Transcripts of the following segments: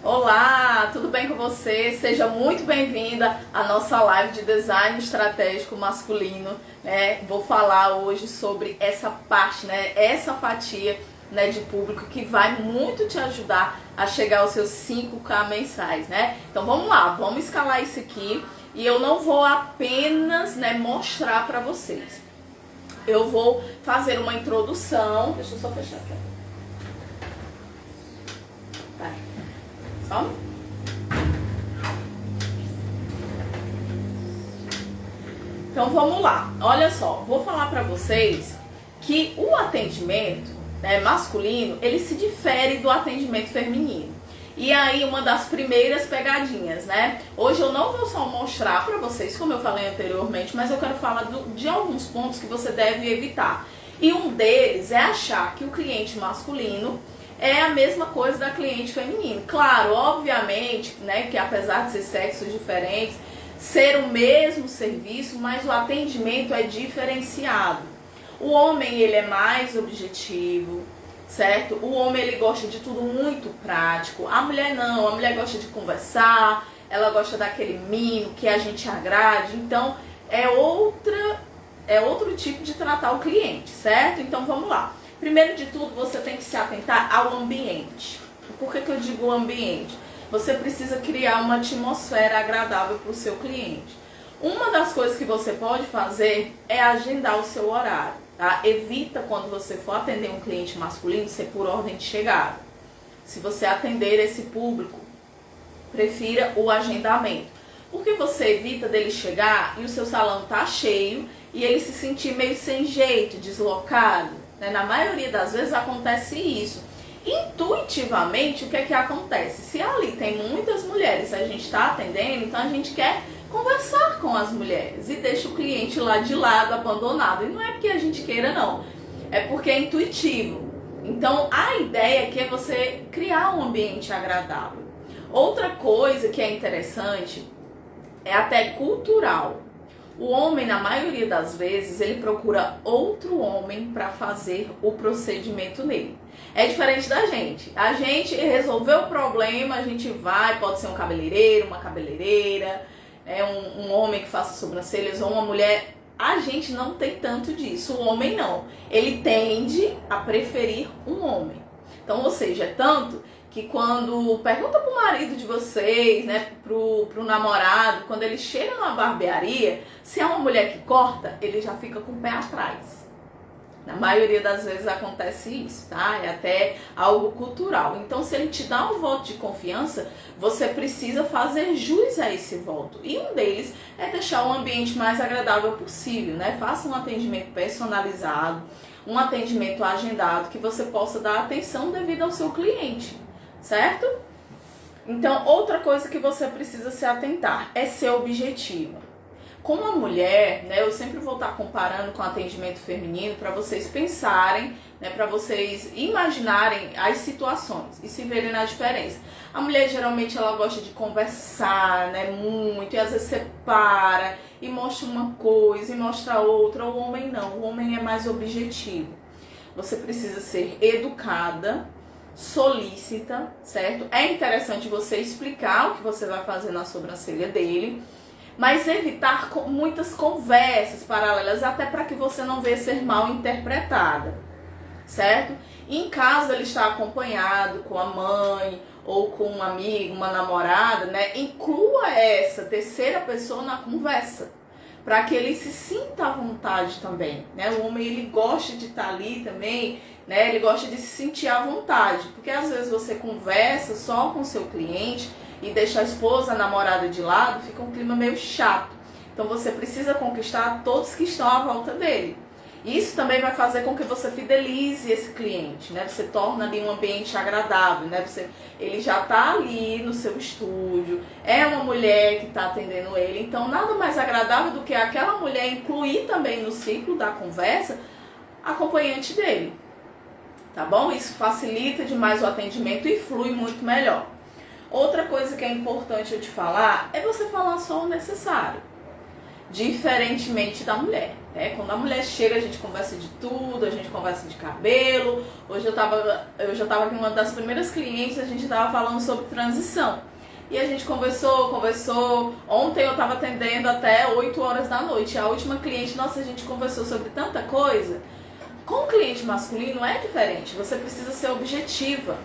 Olá, tudo bem com você? Seja muito bem-vinda à nossa live de design estratégico masculino, né? Vou falar hoje sobre essa parte, né? Essa fatia, né, de público que vai muito te ajudar a chegar aos seus 5K mensais, né? Então vamos lá, vamos escalar isso aqui e eu não vou apenas, né, mostrar para vocês. Eu vou fazer uma introdução. Deixa eu só fechar aqui. Tá. Só. Então vamos lá. Olha só, vou falar para vocês que o atendimento, né, masculino, ele se difere do atendimento feminino. E aí uma das primeiras pegadinhas, né? Hoje eu não vou só mostrar para vocês, como eu falei anteriormente, mas eu quero falar de alguns pontos que você deve evitar. E um deles é achar que o cliente masculino é a mesma coisa da cliente feminina. Claro, obviamente, né, que apesar de ser sexos diferentes, ser o mesmo serviço, mas o atendimento é diferenciado. O homem, ele é mais objetivo, certo? O homem, ele gosta de tudo muito prático. A mulher não, a mulher gosta de conversar, ela gosta daquele mimo que a gente agrade. Então, é outro tipo de tratar o cliente, certo? Então, vamos lá. Primeiro de tudo, você tem que se atentar ao ambiente. Por que eu digo ambiente? Você precisa criar uma atmosfera agradável para o seu cliente. Uma das coisas que você pode fazer é agendar o seu horário, tá? Evita, quando você for atender um cliente masculino, ser por ordem de chegada. Se você atender esse público, prefira o agendamento. Porque você evita dele chegar e o seu salão tá cheio e ele se sentir meio sem jeito, deslocado. Na maioria das vezes acontece isso. Intuitivamente, o que é que acontece? Se ali tem muitas mulheres, a gente está atendendo, então a gente quer conversar com as mulheres e deixa o cliente lá de lado, abandonado. E não é porque a gente queira, não. É porque é intuitivo. Então, a ideia aqui é você criar um ambiente agradável. Outra coisa que é interessante é até cultural. O homem, na maioria das vezes, ele procura outro homem para fazer o procedimento nele. É diferente da gente. A gente resolveu o problema, a gente vai, pode ser um cabeleireiro, uma cabeleireira, um homem que faça sobrancelhas ou uma mulher. A gente não tem tanto disso. O homem não. Ele tende a preferir um homem. Então, ou seja, é tanto que quando pergunta pro marido de vocês, né, pro namorado, quando ele chega numa barbearia, se é uma mulher que corta, ele já fica com o pé atrás. Na maioria das vezes acontece isso, tá? É até algo cultural. Então, se ele te dá um voto de confiança, você precisa fazer jus a esse voto. E um deles é deixar o ambiente mais agradável possível, né? Faça um atendimento personalizado, um atendimento agendado, que você possa dar atenção devido ao seu cliente. Certo? Então, outra coisa que você precisa se atentar é ser objetiva. Como a mulher, né, eu sempre vou estar comparando com o atendimento feminino para vocês pensarem, né, para vocês imaginarem as situações e se verem na diferença. A mulher geralmente ela gosta de conversar, né, muito, e às vezes você para e mostra uma coisa e mostra outra. O homem não, o homem é mais objetivo. Você precisa ser educada, solícita, certo? É interessante você explicar o que você vai fazer na sobrancelha dele, mas evitar muitas conversas paralelas, até para que você não venha ser mal interpretada, certo? Em caso ele está acompanhado com a mãe ou com um amigo, uma namorada, né? Inclua essa terceira pessoa na conversa, para que ele se sinta à vontade também, né? O homem, ele gosta de estar ali também, né? Ele gosta de se sentir à vontade, porque às vezes você conversa só com o seu cliente e deixa a esposa, a namorada de lado, fica um clima meio chato. Então você precisa conquistar todos que estão à volta dele. Isso também vai fazer com que você fidelize esse cliente, né? Você torna ali um ambiente agradável, né? Ele já está ali no seu estúdio, é uma mulher que está atendendo ele, então nada mais agradável do que aquela mulher incluir também no ciclo da conversa a acompanhante dele, tá bom? Isso facilita demais o atendimento e flui muito melhor. Outra coisa que é importante eu te falar é você falar só o necessário. diferentemente da mulher. Quando a mulher chega, a gente conversa de tudo, a gente conversa de cabelo. Hoje eu já estava aqui, uma das primeiras clientes, a gente estava falando sobre transição. E a gente conversou. Ontem eu estava atendendo até 8 horas da noite. A última cliente, nossa, a gente conversou sobre tanta coisa. Com o cliente masculino é diferente, você precisa ser objetiva.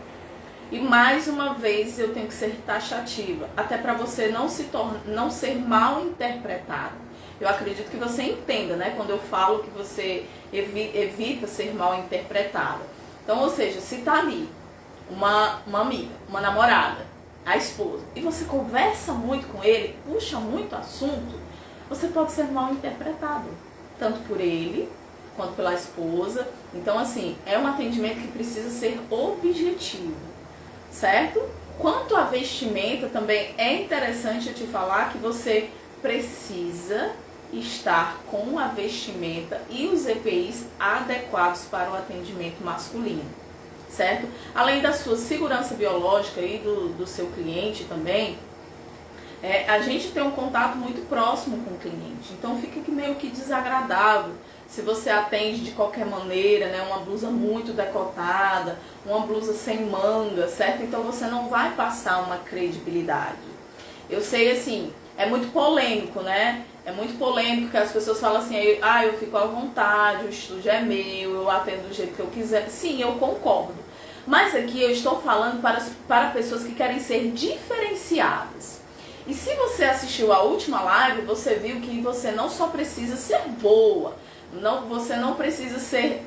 E mais uma vez eu tenho que ser taxativa, até para você não ser mal interpretado. Eu acredito que você entenda, né? Quando eu falo que você evita ser mal interpretada. Então, ou seja, se tá ali uma amiga, uma namorada, a esposa, e você conversa muito com ele, puxa muito assunto, você pode ser mal interpretado, tanto por ele quanto pela esposa. Então, assim, é um atendimento que precisa ser objetivo, certo? Quanto à vestimenta, também é interessante eu te falar que você precisa estar com a vestimenta e os EPIs adequados para o atendimento masculino, certo? Além da sua segurança biológica e do seu cliente também, a gente tem um contato muito próximo com o cliente, então fica meio que desagradável se você atende de qualquer maneira, né? Uma blusa muito decotada, uma blusa sem manga, certo? Então você não vai passar uma credibilidade. Eu sei, assim, é muito polêmico, né? É muito polêmico que as pessoas falam assim, eu fico à vontade, o estúdio é meu, eu atendo do jeito que eu quiser. Sim, eu concordo. Mas aqui eu estou falando para pessoas que querem ser diferenciadas. E se você assistiu a última live, você viu que você não só precisa ser boa, você não precisa ser,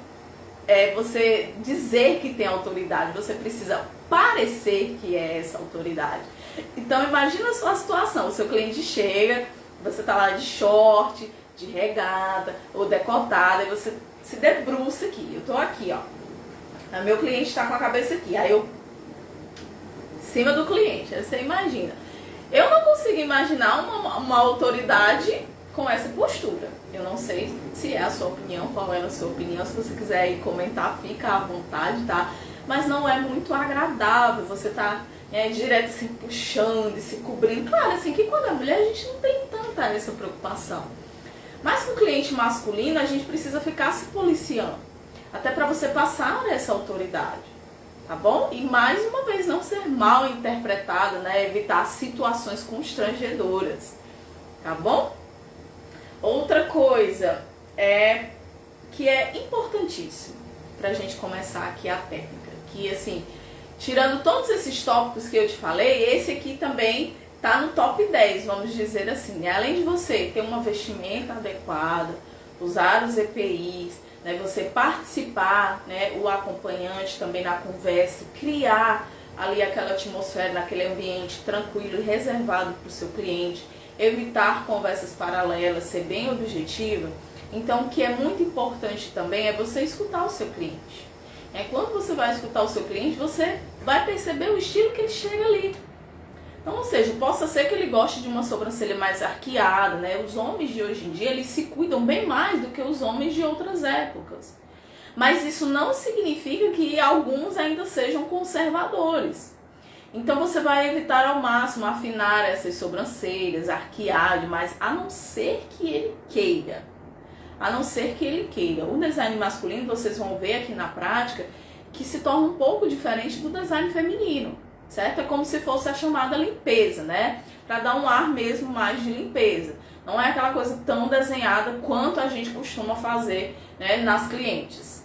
você dizer que tem autoridade, você precisa parecer que é essa autoridade. Então imagina a sua situação, o seu cliente chega, você tá lá de short, de regata ou decotada, e você se debruça aqui. Eu tô aqui, ó. Meu cliente tá com a cabeça aqui, aí eu em cima do cliente, aí você imagina. Eu não consigo imaginar uma autoridade com essa postura. Eu não sei se é a sua opinião, qual é a sua opinião. Se você quiser ir comentar, fica à vontade, tá? Mas não é muito agradável você tá direto assim, puxando e se cobrindo. Claro, assim, que quando é mulher a gente não tem tanta essa preocupação. Mas com o cliente masculino a gente precisa ficar se policiando. Até para você passar essa autoridade, tá bom? E mais uma vez, não ser mal interpretada, né? Evitar situações constrangedoras, tá bom? Outra coisa que é importantíssimo pra gente começar aqui a técnica, que assim, tirando todos esses tópicos que eu te falei, esse aqui também tá no top 10, vamos dizer assim, né? Além de você ter uma vestimenta adequada, usar os EPIs, né? Você participar, né? O acompanhante também na conversa, criar ali aquela atmosfera, naquele ambiente tranquilo e reservado para o seu cliente, evitar conversas paralelas, ser bem objetiva. Então, o que é muito importante também é você escutar o seu cliente. Quando você vai escutar o seu cliente, você vai perceber o estilo que ele chega ali. Então, ou seja, possa ser que ele goste de uma sobrancelha mais arqueada, né? Os homens de hoje em dia, eles se cuidam bem mais do que os homens de outras épocas. Mas isso não significa que alguns ainda sejam conservadores. Então você vai evitar ao máximo afinar essas sobrancelhas, arquear demais, a não ser que ele queira. A não ser que ele queira. O design masculino, vocês vão ver aqui na prática, que se torna um pouco diferente do design feminino, certo? É como se fosse a chamada limpeza, né? Para dar um ar mesmo mais de limpeza. Não é aquela coisa tão desenhada quanto a gente costuma fazer, né, nas clientes.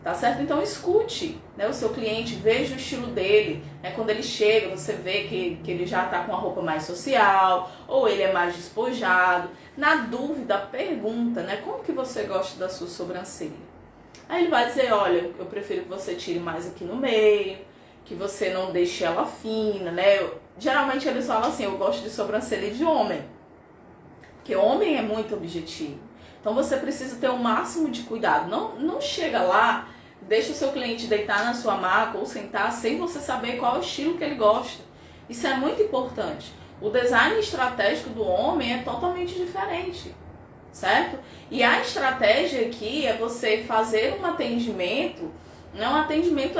Tá certo? Então escute, né, o seu cliente, veja o estilo dele, né? Quando ele chega, você vê que ele já está com a roupa mais social, ou ele é mais despojado. Na dúvida, pergunta, né? Como que você gosta da sua sobrancelha? Aí ele vai dizer, olha, eu prefiro que você tire mais aqui no meio, que você não deixe ela fina, né? Geralmente eles falam assim, eu gosto de sobrancelha de homem, porque homem é muito objetivo. Então você precisa ter o máximo de cuidado. Não chega lá, deixa o seu cliente deitar na sua maca ou sentar sem você saber qual é o estilo que ele gosta. Isso é muito importante. O design estratégico do homem é totalmente diferente, certo? E a estratégia aqui é você fazer um atendimento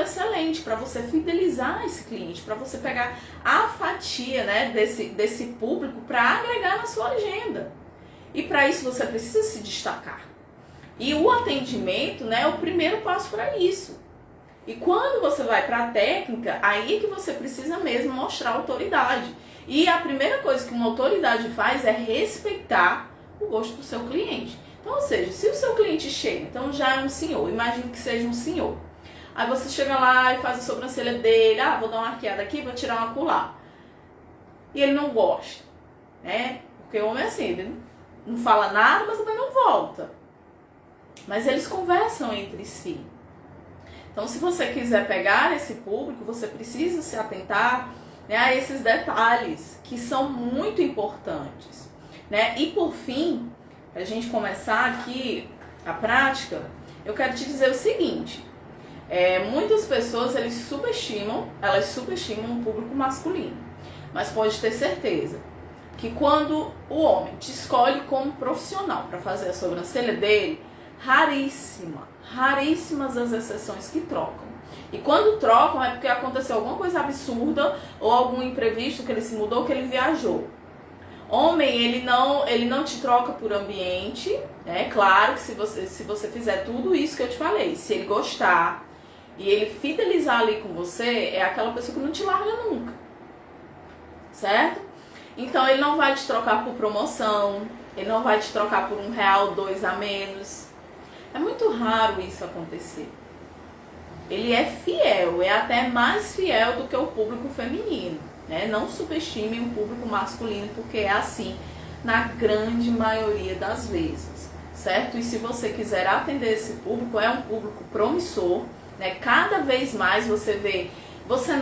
excelente para você fidelizar esse cliente, para você pegar a fatia, né, desse público para agregar na sua agenda. E para isso você precisa se destacar. E o atendimento, né, é o primeiro passo para isso. E quando você vai para a técnica, aí é que você precisa mesmo mostrar autoridade. E a primeira coisa que uma autoridade faz é respeitar o gosto do seu cliente. Então, ou seja, se o seu cliente chega, então já é um senhor, imagine que seja um senhor. Aí você chega lá e faz a sobrancelha dele, vou dar uma arqueada aqui, vou tirar uma colar. E ele não gosta, né? Porque o homem é assim, ele não fala nada, mas também não volta. Mas eles conversam entre si. Então, se você quiser pegar esse público, você precisa se atentar, né, a esses detalhes que são muito importantes, né? E por fim, para a gente começar aqui a prática, eu quero te dizer o seguinte: muitas pessoas elas subestimam o público masculino, mas pode ter certeza que quando o homem te escolhe como profissional para fazer a sobrancelha dele, raríssimas as exceções que trocam. E quando trocam é porque aconteceu alguma coisa absurda ou algum imprevisto, que ele se mudou, que ele viajou. Homem, ele não te troca por ambiente, né? Claro que se você fizer tudo isso que eu te falei, se ele gostar e ele fidelizar ali com você, é aquela pessoa que não te larga nunca, certo? Então ele não vai te trocar por promoção, ele não vai te trocar por R$1, R$2 a menos. É muito raro isso acontecer. Ele é fiel, é até mais fiel do que o público feminino, né? Não subestime o público masculino, porque é assim na grande maioria das vezes, certo? E se você quiser atender esse público, é um público promissor, né? Cada vez mais você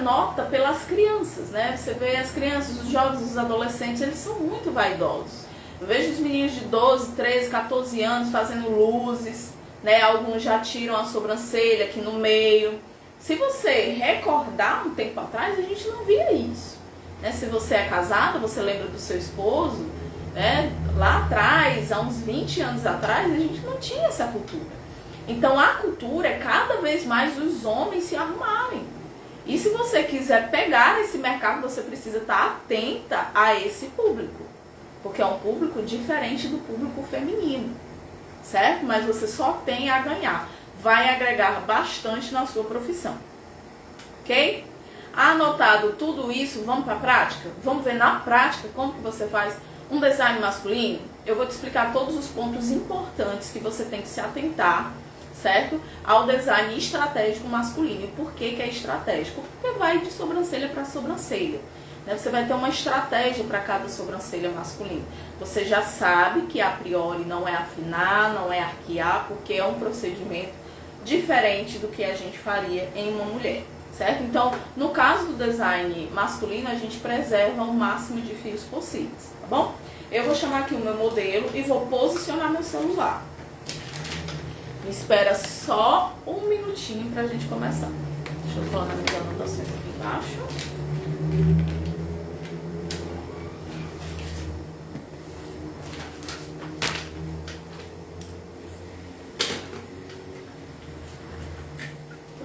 nota pelas crianças, né? Você vê as crianças, os jovens, os adolescentes, eles são muito vaidosos. Eu vejo os meninos de 12, 13, 14 anos fazendo luzes, né? Alguns já tiram a sobrancelha aqui no meio. Se você recordar um tempo atrás, a gente não via isso, né? Se você é casado, você lembra do seu esposo, né? Lá atrás, há uns 20 anos atrás, a gente não tinha essa cultura. Então a cultura é cada vez mais os homens se arrumarem. E se você quiser pegar esse mercado, você precisa estar atenta a esse público, porque é um público diferente do público feminino, certo? Mas você só tem a ganhar. Vai agregar bastante na sua profissão, ok? Anotado tudo isso, vamos para a prática? Vamos ver na prática como que você faz um design masculino? Eu vou te explicar todos os pontos importantes que você tem que se atentar, certo? Ao design estratégico masculino. E por que é estratégico? Porque vai de sobrancelha para sobrancelha. Você vai ter uma estratégia para cada sobrancelha masculina. Você já sabe que a priori não é afinar, não é arquear, porque é um procedimento diferente do que a gente faria em uma mulher, certo? Então, no caso do design masculino, a gente preserva o máximo de fios possíveis, tá bom? Eu vou chamar aqui o meu modelo e vou posicionar meu celular. Me espera só um minutinho pra gente começar. Deixa eu colocar minhas anotações aqui embaixo.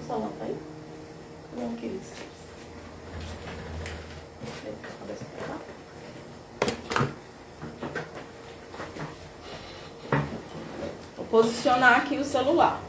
Tá aí? Como que isso? Vou posicionar aqui o celular.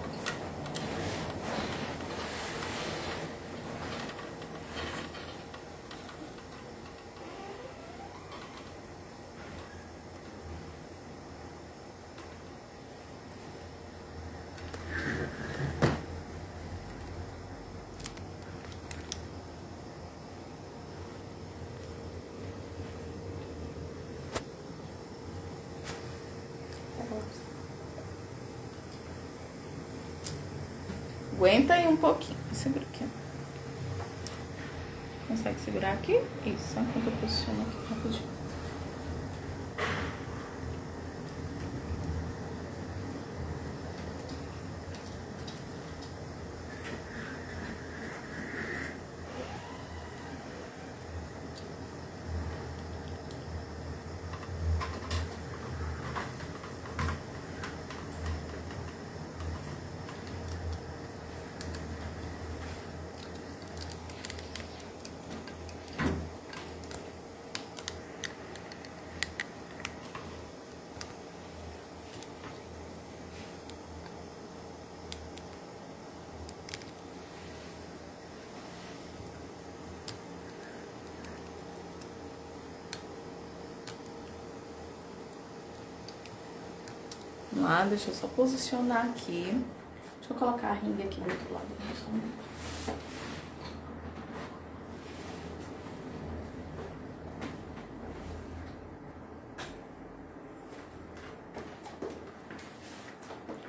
Aguenta aí um pouquinho. Segura aqui. Consegue segurar aqui? Isso, enquanto eu posiciono aqui rapidinho. Vamos lá, deixa eu só posicionar aqui. Deixa eu colocar a ringue aqui do outro lado.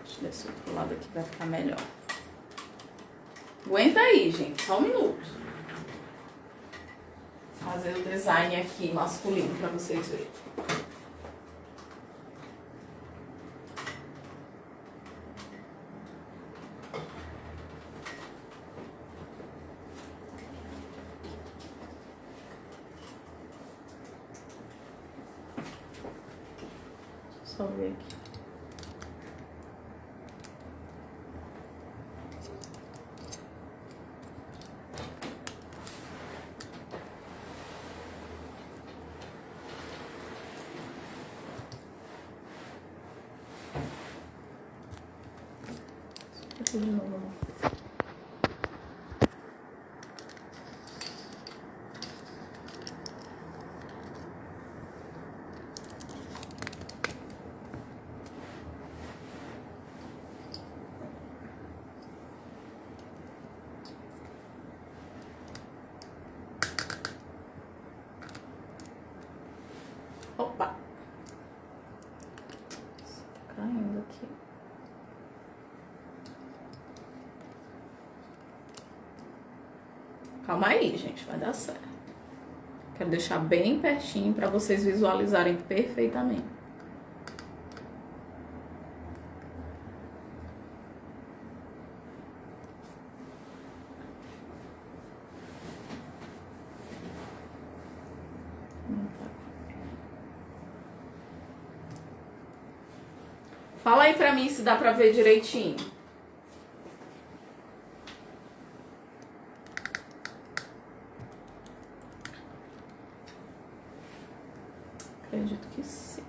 Deixa eu ver se o outro lado aqui vai ficar melhor. Aguenta aí, gente. Só um minuto. Fazer o design aqui masculino pra vocês verem. Só ver aqui. Aqui de novo. Opa! Caindo aqui. Calma aí, gente, vai dar certo. Quero deixar bem pertinho para vocês visualizarem perfeitamente. Fala aí pra mim se dá pra ver direitinho. Acredito que sim.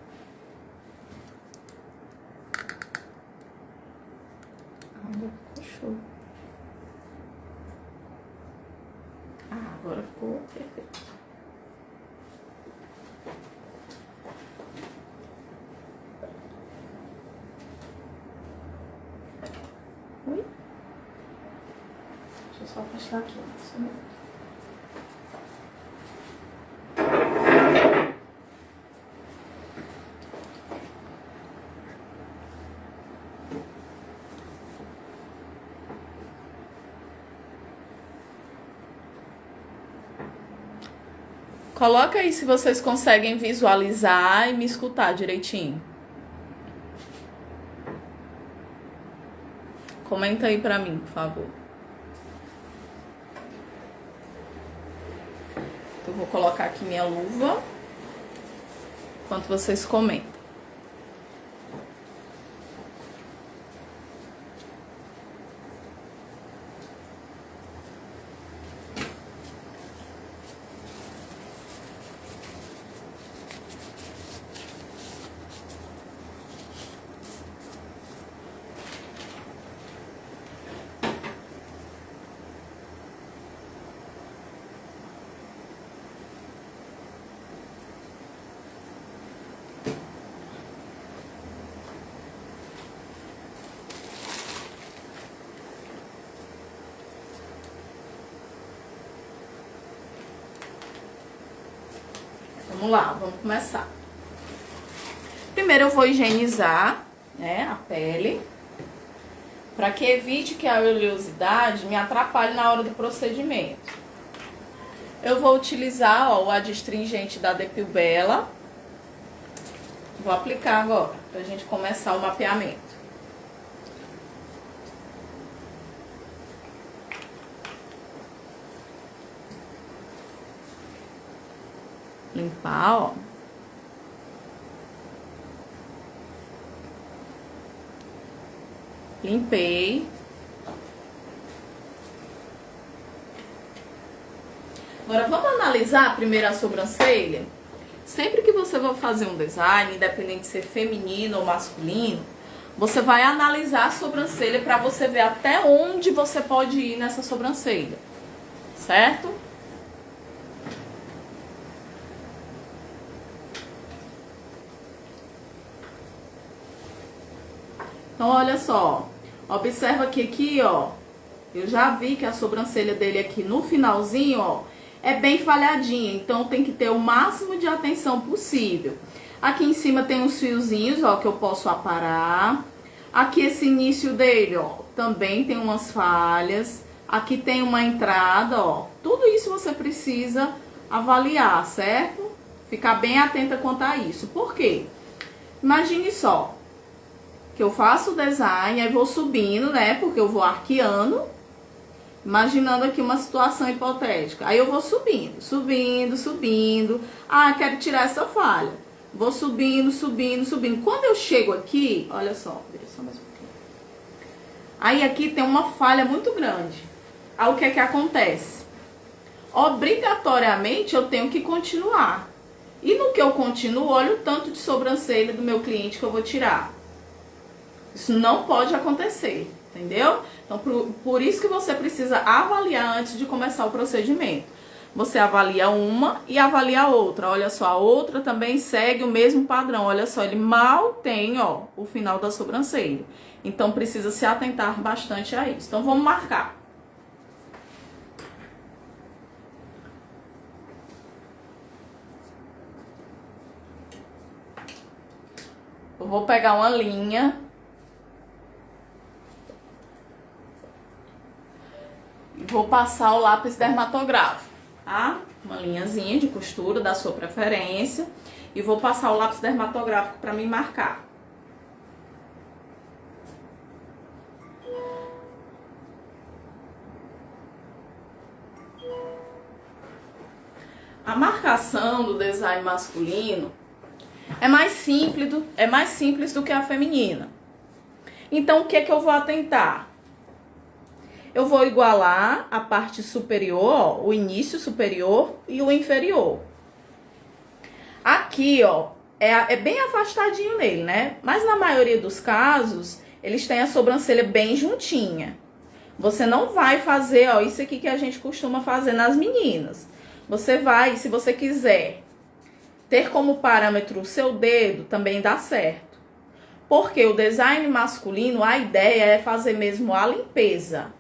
Agora ficou show. Agora ficou perfeito. Oi? Deixa eu só afastar aqui. Coloca aí se vocês conseguem visualizar e me escutar direitinho. Comenta aí pra mim, por favor. Eu vou colocar aqui minha luva enquanto vocês comentam. Vamos lá, vamos começar. Primeiro eu vou higienizar, né, a pele, para que evite que a oleosidade me atrapalhe na hora do procedimento. Eu vou utilizar, ó, o adstringente da Depilbela. Vou aplicar agora, pra gente começar o mapeamento. Limpar, ó. Limpei. Agora vamos analisar primeiro a sobrancelha. Sempre que você for fazer um design, independente de ser feminino ou masculino, você vai analisar a sobrancelha para você ver até onde você pode ir nessa sobrancelha, certo? Então, olha só. Observa que aqui, ó. Eu já vi que a sobrancelha dele aqui no finalzinho, ó, é bem falhadinha. Então, tem que ter o máximo de atenção possível. Aqui em cima tem uns fiozinhos, ó, que eu posso aparar. Aqui esse início dele, ó, também tem umas falhas. Aqui tem uma entrada, ó. Tudo isso você precisa avaliar, certo? Ficar bem atenta quanto a isso. Por quê? Imagine só que eu faço o design, aí vou subindo, né? Porque eu vou arqueando. Imaginando aqui uma situação hipotética. Aí eu vou subindo, subindo, subindo. Ah, quero tirar essa falha. Vou subindo, subindo, subindo. Quando eu chego aqui, olha só, deixa só mais um pouquinho. Aí aqui tem uma falha muito grande. Aí o que é que acontece? Obrigatoriamente eu tenho que continuar. E no que eu continuo, olha o tanto de sobrancelha do meu cliente que eu vou tirar. Isso não pode acontecer, entendeu? Então, por isso que você precisa avaliar antes de começar o procedimento. Você avalia uma e avalia a outra. Olha só, a outra também segue o mesmo padrão. Olha só, ele mal tem, ó, o final da sobrancelha. Então, precisa se atentar bastante a isso. Então, vamos marcar. Eu vou pegar uma linha e vou passar o lápis dermatográfico, tá? Uma linhazinha de costura da sua preferência. E vou passar o lápis dermatográfico para me marcar. A marcação do design masculino é mais simples do que a feminina. Então, o que é que eu vou atentar? Eu vou igualar a parte superior, ó, o início superior e o inferior. Aqui, ó, é bem afastadinho nele, né? Mas na maioria dos casos, eles têm a sobrancelha bem juntinha. Você não vai fazer, ó, isso aqui que a gente costuma fazer nas meninas. Você vai, se você quiser ter como parâmetro o seu dedo, também dá certo. Porque o design masculino, a ideia é fazer mesmo a limpeza,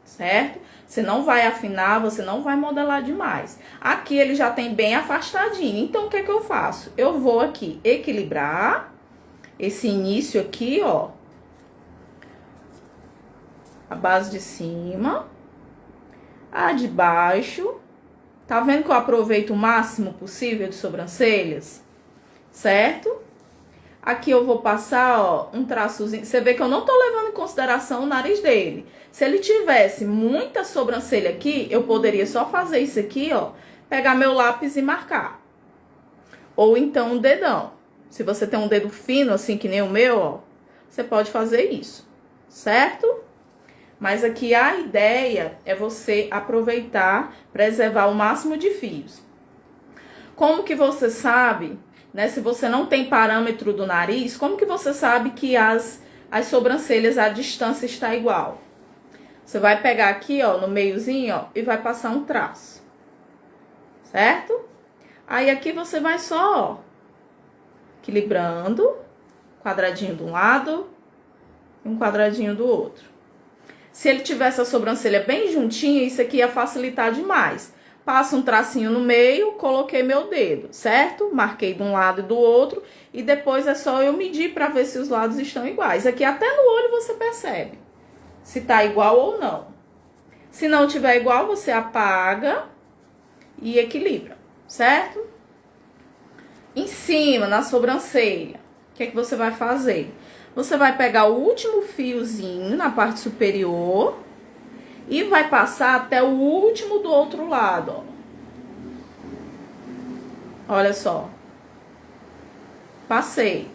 certo? Você não vai afinar, você não vai modelar demais. Aqui ele já tem bem afastadinho. Então, o que é que eu faço? Eu vou aqui equilibrar esse início aqui, ó. A base de cima. A de baixo. Tá vendo que eu aproveito o máximo possível de sobrancelhas? Certo? Aqui eu vou passar, ó, um traçozinho. Você vê que eu não tô levando em consideração o nariz dele. Se ele tivesse muita sobrancelha aqui, eu poderia só fazer isso aqui, ó. Pegar meu lápis e marcar. Ou então um dedão. Se você tem um dedo fino, assim que nem o meu, ó, você pode fazer isso. Certo? Mas aqui a ideia é você aproveitar, preservar o máximo de fios. Como que você sabe, né, se você não tem parâmetro do nariz, como que você sabe que as sobrancelhas, a distância está igual? Você vai pegar aqui, ó, no meiozinho, ó, e vai passar um traço. Certo? Aí aqui você vai só, ó, equilibrando, quadradinho de um lado e um quadradinho do outro. Se ele tivesse a sobrancelha bem juntinha, isso aqui ia facilitar demais. Passo um tracinho no meio, coloquei meu dedo, certo? Marquei de um lado e do outro. E depois é só eu medir para ver se os lados estão iguais. Aqui até no olho você percebe se tá igual ou não. Se não tiver igual, você apaga e equilibra, certo? Em cima, na sobrancelha, o que é que você vai fazer? Você vai pegar o último fiozinho na parte superior e vai passar até o último do outro lado, ó. Olha só. Passei.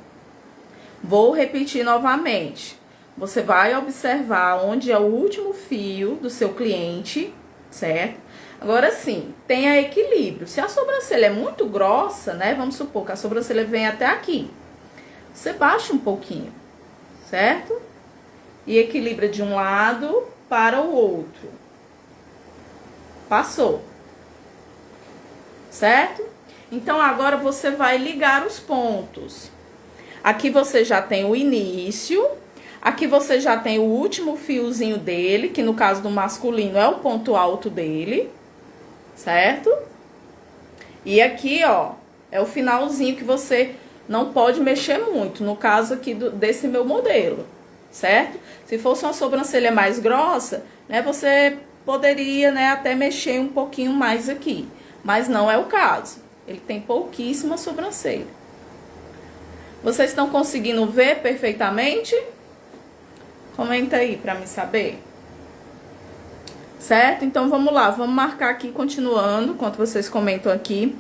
Vou repetir novamente. Você vai observar onde é o último fio do seu cliente, certo? Agora sim, tenha equilíbrio. Se a sobrancelha é muito grossa, né? Vamos supor que a sobrancelha vem até aqui. Você baixa um pouquinho, certo? E equilibra de um lado para o outro. Passou. Certo? Então, agora você vai ligar os pontos. Aqui você já tem o início. Aqui você já tem o último fiozinho dele, que no caso do masculino é o ponto alto dele, certo? E aqui, ó, é o finalzinho que você não pode mexer muito, no caso aqui desse meu modelo, certo? Se fosse uma sobrancelha mais grossa, né, você poderia, né, até mexer um pouquinho mais aqui, mas não é o caso. Ele tem pouquíssima sobrancelha. Vocês estão conseguindo ver perfeitamente? Comenta aí pra me saber. Certo? Então, vamos lá. Vamos marcar aqui, continuando, enquanto vocês comentam aqui.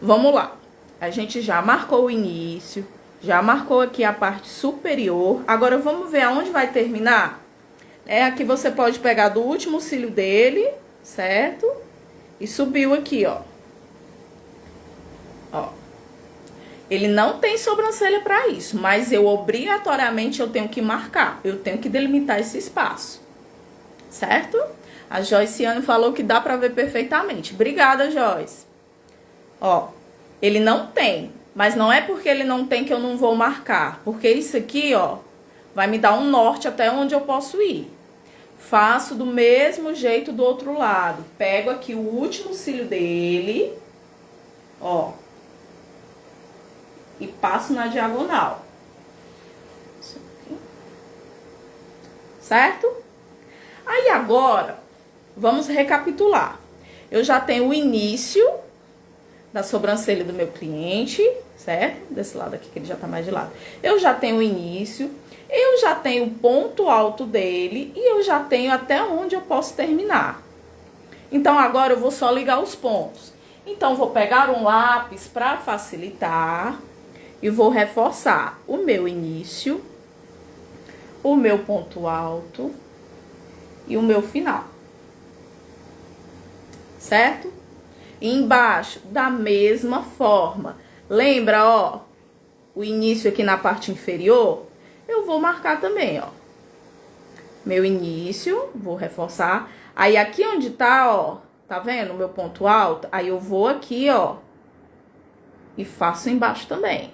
Vamos lá. A gente já marcou o início, já marcou aqui a parte superior. Agora, vamos ver aonde vai terminar? Aqui você pode pegar do último cílio dele, certo? E subiu aqui, ó. Ó. Ele não tem sobrancelha pra isso, mas eu obrigatoriamente eu tenho que marcar. Eu tenho que delimitar esse espaço, certo? A Joyciane falou que dá pra ver perfeitamente. Obrigada, Joyce. Ó, ele não tem, mas não é porque ele não tem que eu não vou marcar. Porque isso aqui, ó, vai me dar um norte até onde eu posso ir. Faço do mesmo jeito do outro lado. Pego aqui o último cílio dele, ó, e passo na diagonal. Certo? Aí agora, vamos recapitular. Eu já tenho o início da sobrancelha do meu cliente, certo? Desse lado aqui, que ele já tá mais de lado. Eu já tenho o início, eu já tenho o ponto alto dele e eu já tenho até onde eu posso terminar. Então, agora eu vou só ligar os pontos. Então, vou pegar um lápis para facilitar e vou reforçar o meu início, o meu ponto alto e o meu final. Certo? E embaixo, da mesma forma. Lembra, ó, o início aqui na parte inferior? Eu vou marcar também, ó. Meu início, vou reforçar. Aí, aqui onde tá, ó, tá vendo o meu ponto alto? Aí, eu vou aqui, ó, e faço embaixo também.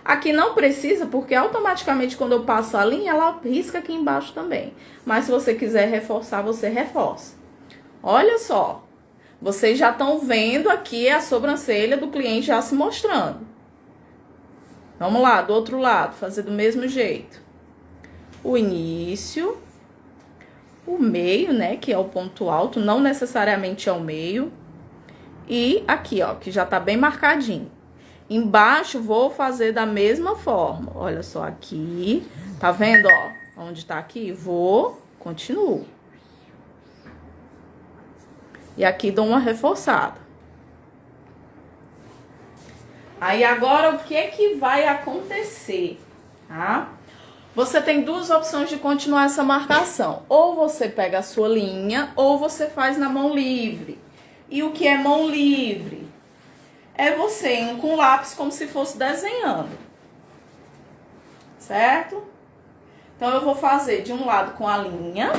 Aqui não precisa, porque automaticamente quando eu passo a linha, ela risca aqui embaixo também. Mas se você quiser reforçar, você reforça. Olha só. Vocês já estão vendo aqui a sobrancelha do cliente já se mostrando. Vamos lá, do outro lado, fazer do mesmo jeito. O início, o meio, né, que é o ponto alto, não necessariamente é o meio. E aqui, ó, que já tá bem marcadinho. Embaixo, vou fazer da mesma forma. Olha só aqui, tá vendo, ó, onde tá aqui? Vou, continuo. E aqui dou uma reforçada. Aí, agora, o que é que vai acontecer, tá? Você tem duas opções de continuar essa marcação. Ou você pega a sua linha, ou você faz na mão livre. E o que é mão livre? É você indo com lápis como se fosse desenhando. Certo? Então, eu vou fazer de um lado com a linha.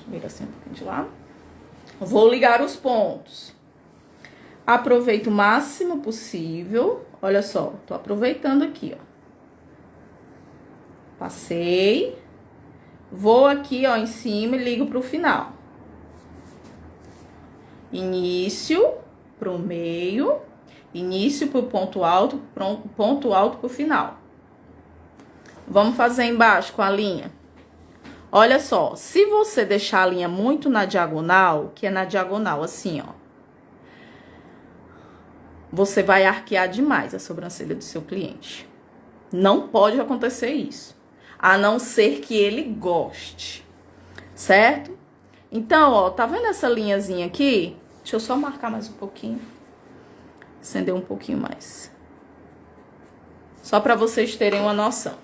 Vira assim um pouquinho de lado. Vou ligar os pontos. Aproveito o máximo possível. Olha só, tô aproveitando aqui, ó. Passei. Vou aqui, ó, em cima e ligo pro final. Início pro meio. Início pro ponto alto pro final. Vamos fazer embaixo com a linha. Olha só, se você deixar a linha muito na diagonal, que é na diagonal assim, ó, você vai arquear demais a sobrancelha do seu cliente. Não pode acontecer isso, a não ser que ele goste, certo? Então, ó, tá vendo essa linhazinha aqui? Deixa eu só marcar mais um pouquinho, acender um pouquinho mais. Só para vocês terem uma noção.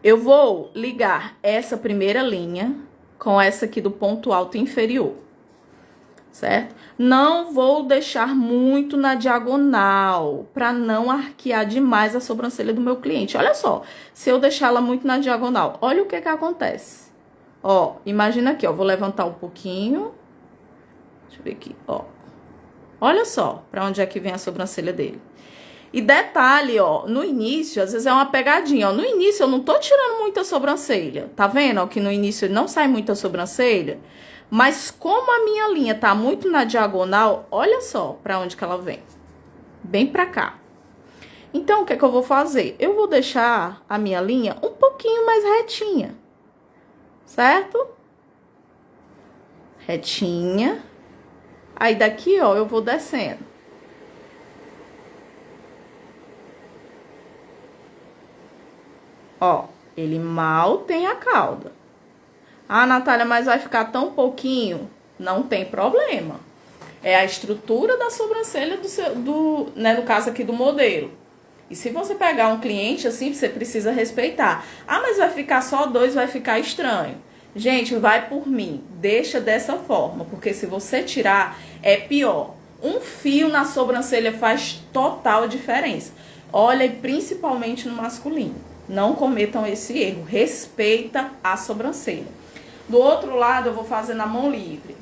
Eu vou ligar essa primeira linha com essa aqui do ponto alto inferior, certo? Não vou deixar muito na diagonal, para não arquear demais a sobrancelha do meu cliente. Olha só, se eu deixar ela muito na diagonal, olha o que que acontece. Ó, imagina aqui, ó, vou levantar um pouquinho. Deixa eu ver aqui, ó. Olha só para onde é que vem a sobrancelha dele. E detalhe, ó, no início, às vezes é uma pegadinha, ó. No início eu não tô tirando muita sobrancelha. Tá vendo, ó, que no início não sai muita sobrancelha? Mas como a minha linha tá muito na diagonal, olha só pra onde que ela vem. Bem pra cá. Então, o que é que eu vou fazer? Eu vou deixar a minha linha um pouquinho mais retinha. Certo? Retinha. Aí daqui, ó, eu vou descendo. Ó, ele mal tem a cauda. Ah, Natália, mas vai ficar tão pouquinho? Não tem problema. É a estrutura da sobrancelha né, no caso aqui do modelo. E se você pegar um cliente assim, você precisa respeitar. Ah, mas vai ficar só 2, vai ficar estranho. Gente, vai por mim. Deixa dessa forma, porque se você tirar, é pior. Um fio na sobrancelha faz total diferença. Olha, e principalmente no masculino. Não cometam esse erro. Respeita a sobrancelha. Do outro lado, eu vou fazer na mão livre.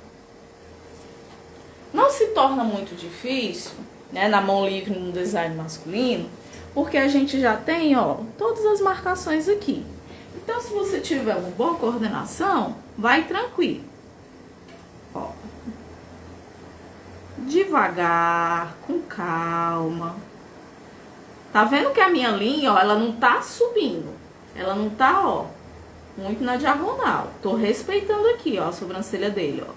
Não se torna muito difícil, né, na mão livre no design masculino, porque a gente já tem, ó, todas as marcações aqui. Então, se você tiver uma boa coordenação, vai tranquilo. Ó. Devagar, com calma. Tá vendo que a minha linha, ó, ela não tá subindo. Ela não tá, ó, muito na diagonal. Tô respeitando aqui, ó, a sobrancelha dele, ó.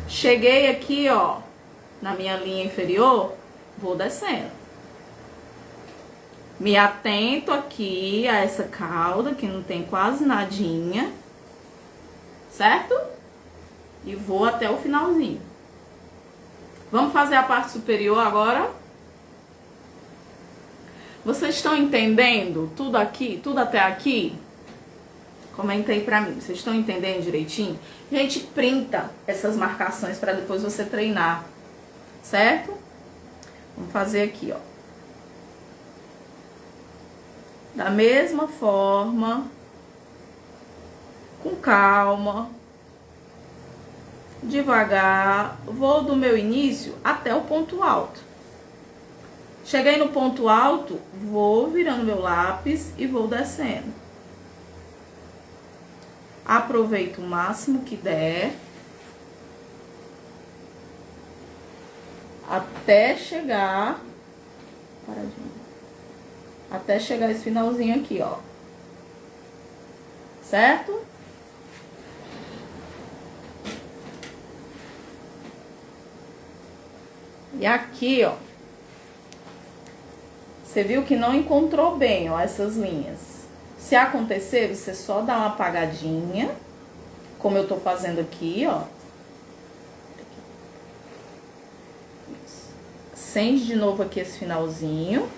Cheguei aqui, ó, na minha linha inferior, vou descendo. Me atento aqui a essa cauda, que não tem quase nadinha, certo? E vou até o finalzinho. Vamos fazer a parte superior agora? Vocês estão entendendo tudo aqui, tudo até aqui? Comenta aí pra mim, vocês estão entendendo direitinho? Gente, printa essas marcações pra depois você treinar, certo? Vamos fazer aqui, ó. Da mesma forma, com calma, devagar, vou do meu início até o ponto alto. Cheguei no ponto alto, vou virando meu lápis e vou descendo. Aproveito o máximo que der. Até chegar... Paradinho. Até chegar esse finalzinho aqui, ó. Certo? E aqui, ó. Você viu que não encontrou bem, ó, essas linhas. Se acontecer, você só dá uma apagadinha, como eu tô fazendo aqui, ó. Acende de novo aqui esse finalzinho.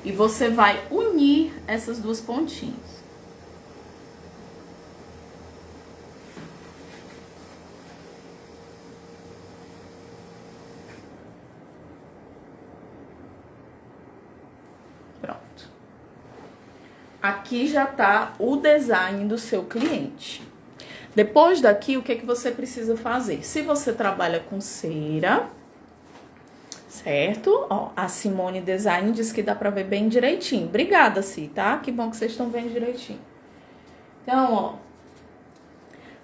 E você vai unir essas duas pontinhas. Pronto. Aqui já tá o design do seu cliente. Depois daqui, o que que você precisa fazer? Se você trabalha com cera, certo? Ó, a Simone Design diz que dá pra ver bem direitinho. Obrigada, Si, tá? Que bom que vocês estão vendo direitinho. Então, ó.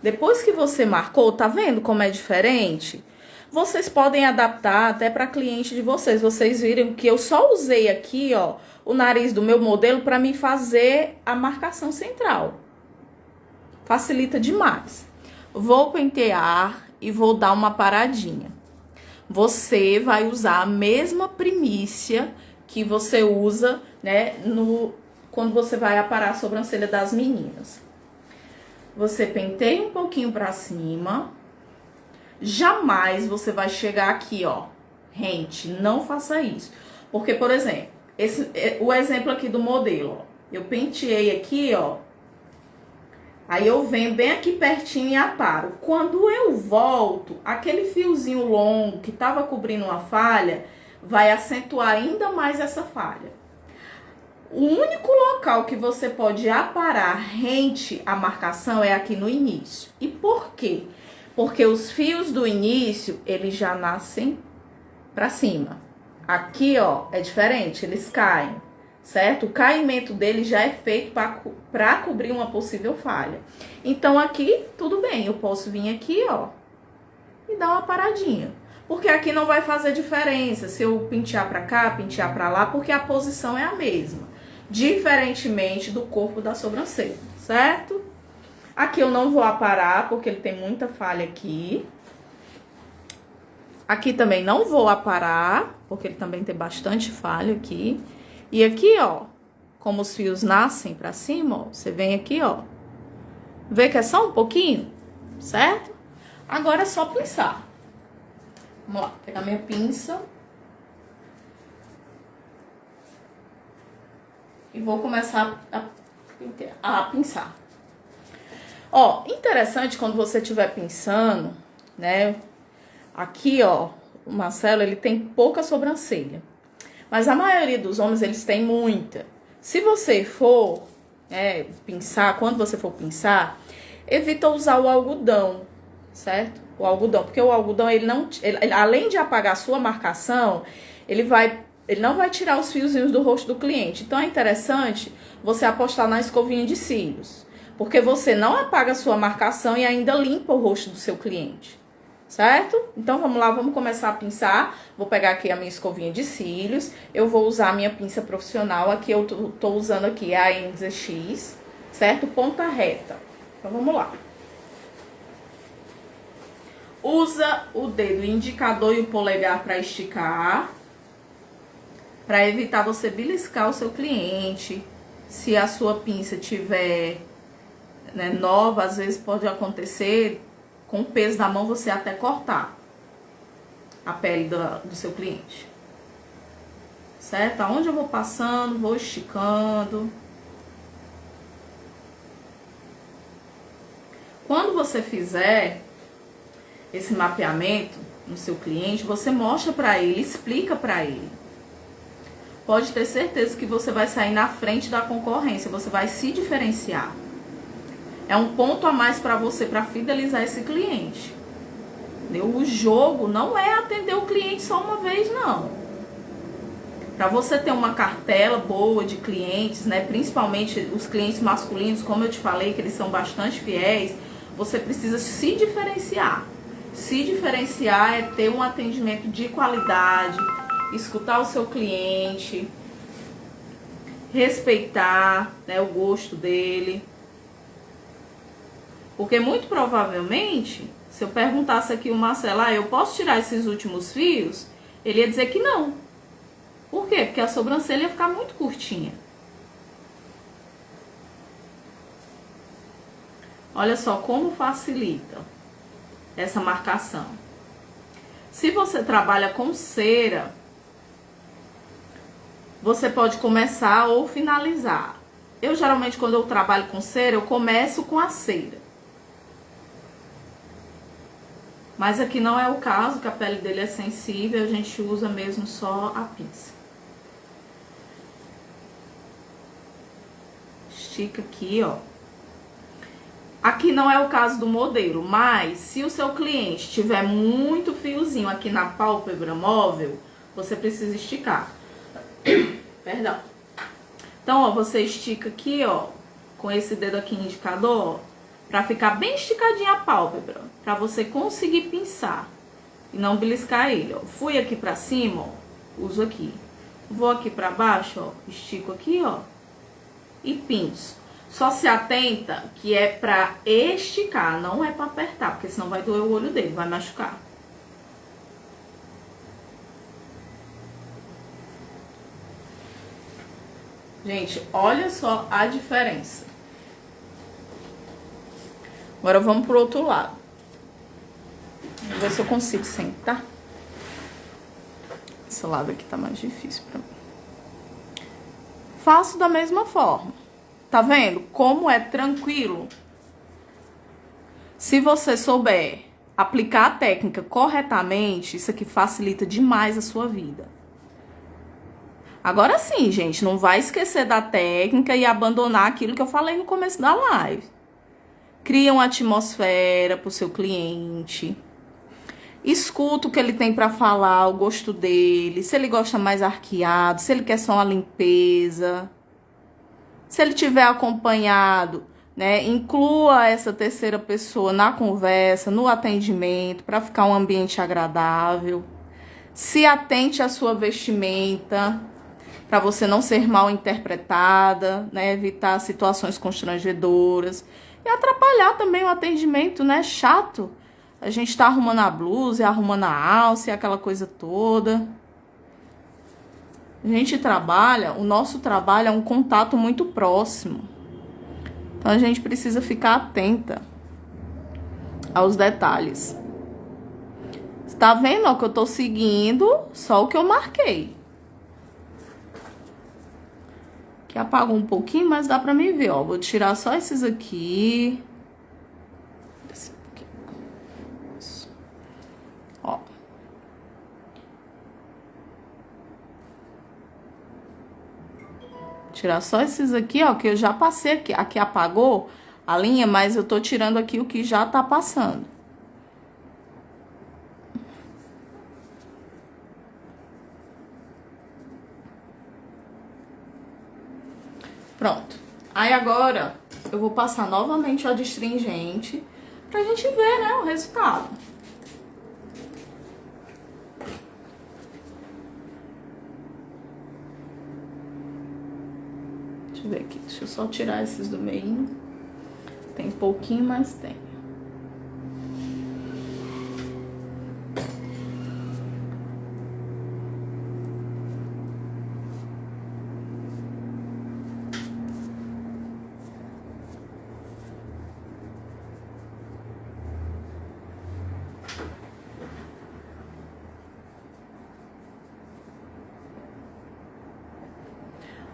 Depois que você marcou, tá vendo como é diferente? Vocês podem adaptar até para cliente de vocês. Vocês viram que eu só usei aqui, ó, o nariz do meu modelo para me fazer a marcação central. Facilita demais. Vou pentear e vou dar uma paradinha. Você vai usar a mesma primícia que você usa, né, quando você vai aparar a sobrancelha das meninas. Você penteia um pouquinho pra cima. Jamais você vai chegar aqui, ó, rente. Não faça isso. Porque, por exemplo, o exemplo aqui do modelo, ó. Eu penteei aqui, ó. Aí eu venho bem aqui pertinho e aparo. Quando eu volto, aquele fiozinho longo que tava cobrindo uma falha, vai acentuar ainda mais essa falha. O único local que você pode aparar rente à marcação é aqui no início. E por quê? Porque os fios do início, eles já nascem pra cima. Aqui, ó, é diferente, eles caem, certo? O caimento dele já é feito para cobrir uma possível falha. Então, aqui, tudo bem, eu posso vir aqui, ó, e dar uma paradinha. Porque aqui não vai fazer diferença se eu pentear para cá, pentear para lá, porque a posição é a mesma. Diferentemente do corpo da sobrancelha, certo? Aqui eu não vou aparar, porque ele tem muita falha aqui. Aqui também não vou aparar, porque ele também tem bastante falha aqui. E aqui, ó, como os fios nascem pra cima, ó, você vem aqui, ó. Vê que é só um pouquinho, certo? Agora é só pinçar. Vamos lá, pegar minha pinça. E vou começar a pinçar. Ó, interessante quando você estiver pinçando, né? Aqui, ó, o Marcelo, ele tem pouca sobrancelha. Mas a maioria dos homens, eles têm muita. Se você for pinçar, quando você for pinçar, evita usar o algodão, certo? O algodão, porque o algodão, ele além de apagar a sua marcação, ele não vai tirar os fiozinhos do rosto do cliente. Então, é interessante você apostar na escovinha de cílios. Porque você não apaga a sua marcação e ainda limpa o rosto do seu cliente. Certo? Então, vamos lá, vamos começar a pinçar. Vou pegar aqui a minha escovinha de cílios. Eu vou usar a minha pinça profissional. Aqui eu tô usando aqui a NZX, certo? Ponta reta. Então, vamos lá. Usa o dedo indicador e o polegar para esticar. Para evitar você beliscar o seu cliente. Se a sua pinça tiver nova, às vezes pode acontecer... Com o peso da mão, você até cortar a pele do seu cliente. Certo? Aonde eu vou passando, vou esticando. Quando você fizer esse mapeamento no seu cliente, você mostra pra ele, explica pra ele. Pode ter certeza que você vai sair na frente da concorrência, você vai se diferenciar. É um ponto a mais para você, para fidelizar esse cliente. Entendeu? O jogo não é atender o cliente só uma vez, não. Para você ter uma cartela boa de clientes, né, principalmente os clientes masculinos, como eu te falei, que eles são bastante fiéis, você precisa se diferenciar. Se diferenciar é ter um atendimento de qualidade, escutar o seu cliente, respeitar, né, o gosto dele. Porque muito provavelmente, se eu perguntasse aqui o Marcelo, eu posso tirar esses últimos fios? Ele ia dizer que não. Por quê? Porque a sobrancelha ia ficar muito curtinha. Olha só como facilita essa marcação. Se você trabalha com cera, você pode começar ou finalizar. Eu geralmente, quando eu trabalho com cera, eu começo com a cera. Mas aqui não é o caso, que a pele dele é sensível, a gente usa mesmo só a pinça. Estica aqui, ó. Aqui não é o caso do modelo, mas se o seu cliente tiver muito fiozinho aqui na pálpebra móvel, você precisa esticar. Perdão. Então, ó, você estica aqui, ó, com esse dedo aqui indicador, ó, pra ficar bem esticadinha a pálpebra, pra você conseguir pinçar e não beliscar ele, ó. Fui aqui pra cima, ó, uso aqui. Vou aqui pra baixo, ó, estico aqui, ó, e pinço. Só se atenta que é pra esticar, não é pra apertar, porque senão vai doer o olho dele, vai machucar. Gente, olha só a diferença. Agora vamos pro outro lado. Vou ver se eu consigo sentar. Esse lado aqui tá mais difícil pra mim. Faço da mesma forma. Tá vendo como é tranquilo? Se você souber aplicar a técnica corretamente, isso aqui facilita demais a sua vida. Agora sim, gente, não vai esquecer da técnica e abandonar aquilo que eu falei no começo da live. Cria uma atmosfera pro seu cliente. Escuta o que ele tem para falar, o gosto dele, se ele gosta mais arqueado, se ele quer só uma limpeza. Se ele tiver acompanhado, né, inclua essa terceira pessoa na conversa, no atendimento, para ficar um ambiente agradável. Se atente à sua vestimenta, para você não ser mal interpretada, né, evitar situações constrangedoras e atrapalhar também o atendimento, né, chato. A gente tá arrumando a blusa, arrumando a alça, aquela coisa toda. A gente trabalha, o nosso trabalho é um contato muito próximo. Então a gente precisa ficar atenta aos detalhes. Tá vendo, ó, que eu tô seguindo só o que eu marquei. Que apagou um pouquinho, mas dá pra me ver, ó. Vou tirar só esses aqui. Ó. Tirar só esses aqui, ó, que eu já passei aqui. Aqui apagou a linha, mas eu tô tirando aqui o que já tá passando. Pronto. Aí agora eu vou passar novamente o adstringente pra gente ver, né, o resultado. Deixa eu ver aqui. Deixa eu só tirar esses do meio. Tem pouquinho, mas tem.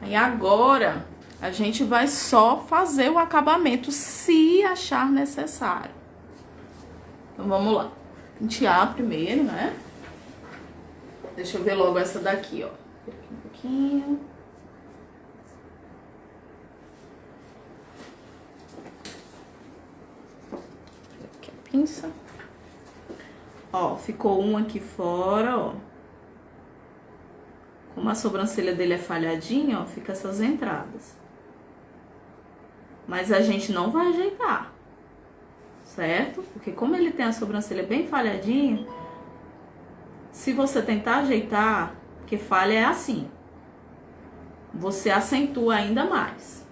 E agora, a gente vai só fazer o acabamento se achar necessário. Então, vamos lá. Pentear primeiro, né? Deixa eu ver logo essa daqui, ó. Um pouquinho. Aqui a pinça. Ó, ficou um aqui fora, ó. Como a sobrancelha dele é falhadinha, ó, fica essas entradas. Mas a gente não vai ajeitar, certo? Porque como ele tem a sobrancelha bem falhadinha, se você tentar ajeitar, porque falha é assim, você acentua ainda mais.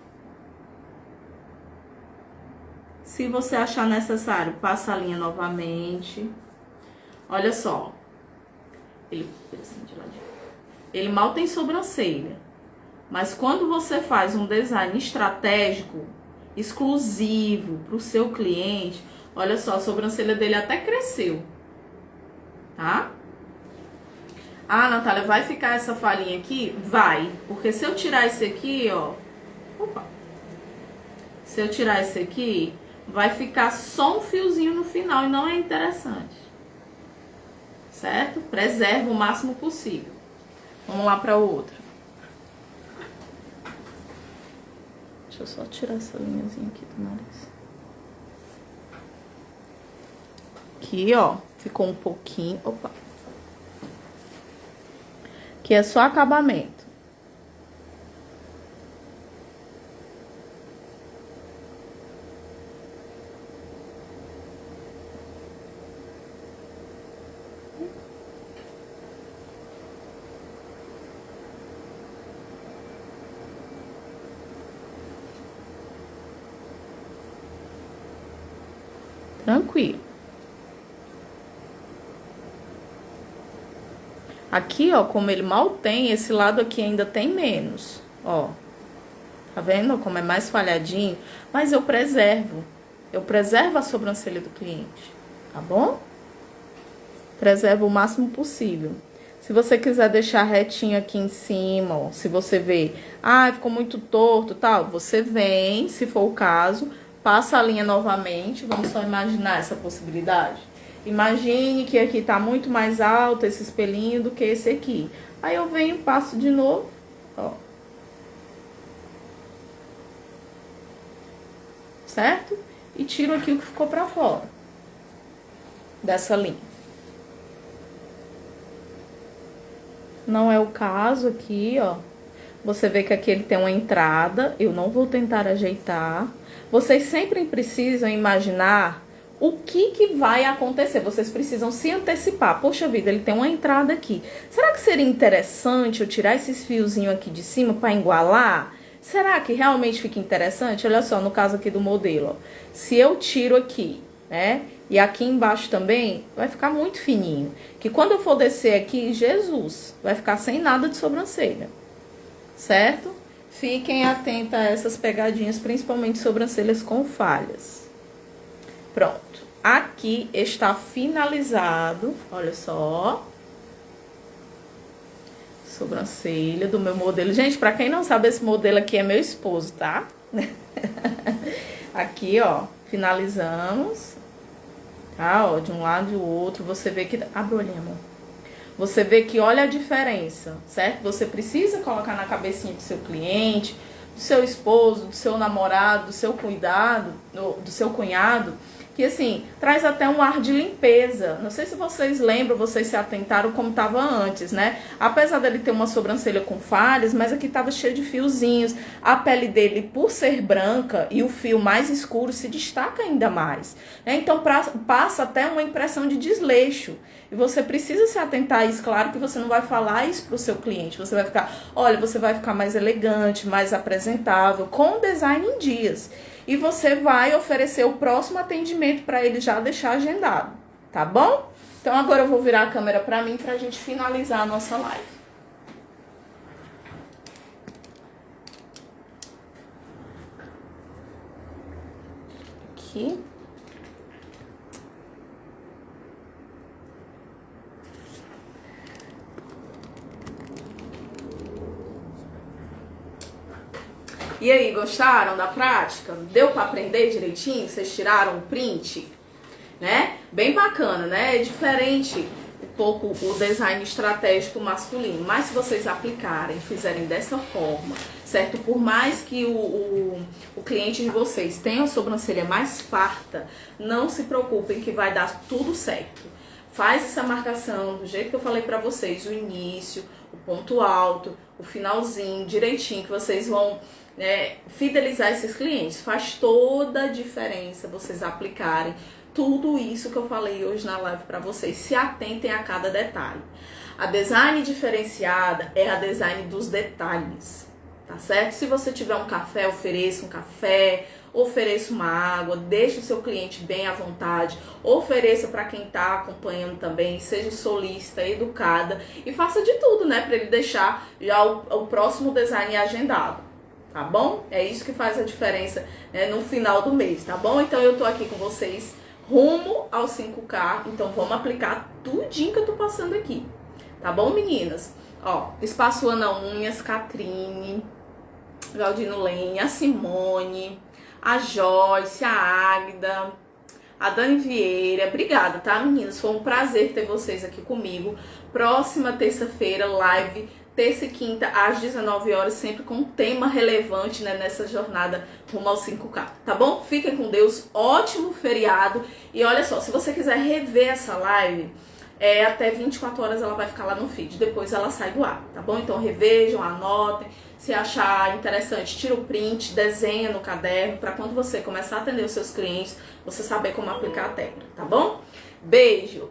Se você achar necessário, passa a linha novamente. Olha só. Ele mal tem sobrancelha. Mas quando você faz um design estratégico, exclusivo para o seu cliente, olha só, a sobrancelha dele até cresceu. Tá? Ah, Natália, vai ficar essa falhinha aqui? Vai. Porque se eu tirar esse aqui, ó. Opa. Se eu tirar esse aqui, vai ficar só um fiozinho no final e não é interessante. Certo? Preserva o máximo possível. Vamos lá para outra. Deixa eu só tirar essa linhazinha aqui do nariz. Aqui, ó, ficou um pouquinho. Opa. Que é só acabamento. Tranquilo. Aqui, ó, como ele mal tem, esse lado aqui ainda tem menos, ó. Tá vendo como é mais falhadinho? Mas eu preservo. Eu preservo a sobrancelha do cliente, tá bom? Preservo o máximo possível. Se você quiser deixar retinho aqui em cima, ó, se você vê, ah, ficou muito torto, tal, você vem, se for o caso, passa a linha novamente. Vamos só imaginar essa possibilidade. Imagine que aqui tá muito mais alto esse espelhinho do que esse aqui. Aí eu venho, passo de novo, ó. Certo? E tiro aqui o que ficou pra fora dessa linha. Não é o caso aqui, ó. Você vê que aqui ele tem uma entrada. Eu não vou tentar ajeitar. Vocês sempre precisam imaginar o que vai acontecer. Vocês precisam se antecipar. Poxa vida, ele tem uma entrada aqui. Será que seria interessante eu tirar esses fiozinhos aqui de cima para igualar? Será que realmente fica interessante? Olha só, no caso aqui do modelo, ó. Se eu tiro aqui, né? E aqui embaixo também, vai ficar muito fininho. Que quando eu for descer aqui, Jesus, vai ficar sem nada de sobrancelha. Certo? Fiquem atentos a essas pegadinhas, principalmente sobrancelhas com falhas. Pronto. Aqui está finalizado, olha só. Sobrancelha do meu modelo. Gente, pra quem não sabe, esse modelo aqui é meu esposo, tá? Aqui, ó, finalizamos. Tá, ó, de um lado e do outro. Você vê que... Abre o olhinho, amor. Você vê que olha a diferença, certo? Você precisa colocar na cabecinha do seu cliente, do seu esposo, do seu namorado, do seu cuidado, do seu cunhado, que assim, traz até um ar de limpeza. Não sei se vocês lembram, vocês se atentaram como estava antes, né? Apesar dele ter uma sobrancelha com falhas, mas aqui estava cheio de fiozinhos. A pele dele, por ser branca e o fio mais escuro, se destaca ainda mais, né? Então passa até uma impressão de desleixo. E você precisa se atentar a isso. Claro que você não vai falar isso para o seu cliente. Você vai ficar, olha, você vai ficar mais elegante, mais apresentável, com o design em dias. E você vai oferecer o próximo atendimento para ele já deixar agendado, tá bom? Então agora eu vou virar a câmera para mim para a gente finalizar a nossa live. Aqui. E aí, gostaram da prática? Deu para aprender direitinho? Vocês tiraram o print? Né? Bem bacana, né? É diferente um pouco o design estratégico masculino, mas se vocês aplicarem, fizerem dessa forma, certo? Por mais que o cliente de vocês tenha a sobrancelha mais farta, não se preocupem que vai dar tudo certo. Faz essa marcação do jeito que eu falei pra vocês, o início, o ponto alto, o finalzinho, direitinho, que vocês vão... fidelizar esses clientes. Faz toda a diferença vocês aplicarem tudo isso que eu falei hoje na live para vocês. Se atentem a cada detalhe. A design diferenciada é a design dos detalhes, tá certo? Se você tiver um café, ofereça um café, ofereça uma água, deixe o seu cliente bem à vontade, ofereça para quem está acompanhando também, seja solícita, educada e faça de tudo, né, para ele deixar já o próximo design agendado. Tá bom? É isso que faz a diferença, né, no final do mês, tá bom? Então eu tô aqui com vocês rumo ao 5K, então vamos aplicar tudinho que eu tô passando aqui, tá bom, meninas? Ó, Espaço Ana Unhas, Catrine, Galdino Lenha, a Simone, a Joyce, a Águida, a Dani Vieira, obrigada, tá, meninas? Foi um prazer ter vocês aqui comigo. Próxima terça-feira, live terça e quinta às 19 horas, sempre com um tema relevante, né, nessa jornada rumo ao 5K, tá bom? Fiquem com Deus, ótimo feriado. E olha só, se você quiser rever essa live, até 24 horas ela vai ficar lá no feed, depois ela sai do ar, tá bom? Então revejam, anotem, se achar interessante, tira o print, desenha no caderno, para quando você começar a atender os seus clientes, você saber como aplicar a técnica, tá bom? Beijo!